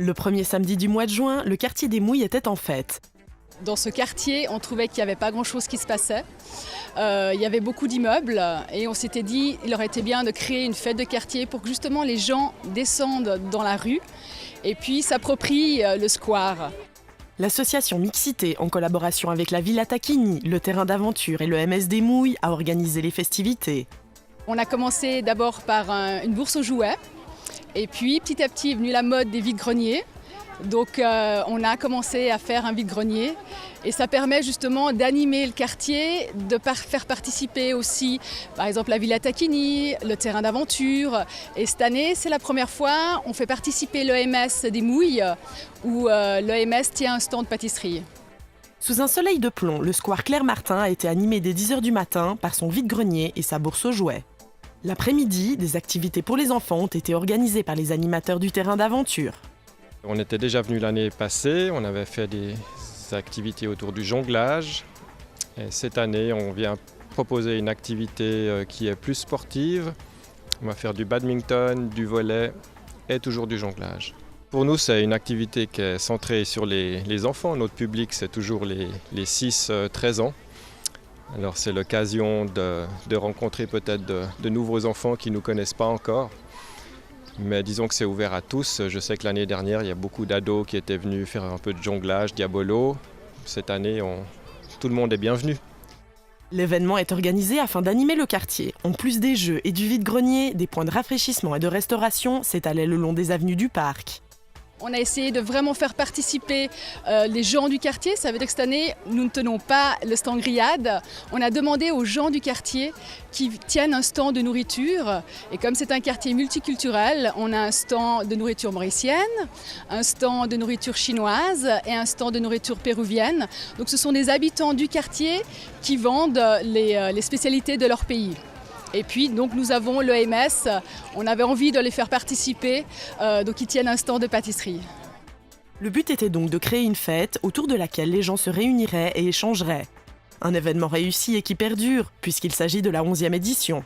Le premier samedi du mois de juin, le quartier des Mouilles était en fête. Dans ce quartier, on trouvait qu'il n'y avait pas grand-chose qui se passait. Il y avait beaucoup d'immeubles et on s'était dit qu'il aurait été bien de créer une fête de quartier pour que justement les gens descendent dans la rue et puis s'approprient le square. L'association Mixité, en collaboration avec la Villa Tacchini, le terrain d'aventure et le MS des Mouilles, a organisé les festivités. On a commencé d'abord par une bourse aux jouets et puis petit à petit est venue la mode des vides-greniers. Donc on a commencé à faire un vide-grenier et ça permet justement d'animer le quartier, de faire participer aussi par exemple la Villa Tacchini, le terrain d'aventure. Et cette année, c'est la première fois, on fait participer l'EMS des Mouilles où l'EMS tient un stand de pâtisserie. Sous un soleil de plomb, le square Claire-Martin a été animé dès 10h du matin par son vide-grenier et sa bourse aux jouets. L'après-midi, des activités pour les enfants ont été organisées par les animateurs du terrain d'aventure. On était déjà venu l'année passée, on avait fait des activités autour du jonglage. Et cette année, on vient proposer une activité qui est plus sportive. On va faire du badminton, du volley et toujours du jonglage. Pour nous, c'est une activité qui est centrée sur les enfants. Notre public, c'est toujours les 6-13 ans. Alors c'est l'occasion de rencontrer peut-être de nouveaux enfants qui ne nous connaissent pas encore. Mais disons que c'est ouvert à tous. Je sais que l'année dernière, il y a beaucoup d'ados qui étaient venus faire un peu de jonglage, diabolo. Cette année, tout le monde est bienvenu. L'événement est organisé afin d'animer le quartier. En plus des jeux et du vide-grenier, des points de rafraîchissement et de restauration s'étalaient le long des avenues du parc. On a essayé de vraiment faire participer les gens du quartier. Ça veut dire que cette année, nous ne tenons pas le stand grillade. On a demandé aux gens du quartier qui tiennent un stand de nourriture. Et comme c'est un quartier multiculturel, on a un stand de nourriture mauricienne, un stand de nourriture chinoise et un stand de nourriture péruvienne. Donc ce sont des habitants du quartier qui vendent les spécialités de leur pays. Et puis donc nous avons l'EMS, on avait envie de les faire participer, donc ils tiennent un stand de pâtisserie. Le but était donc de créer une fête autour de laquelle les gens se réuniraient et échangeraient. Un événement réussi et qui perdure, puisqu'il s'agit de la 11e édition.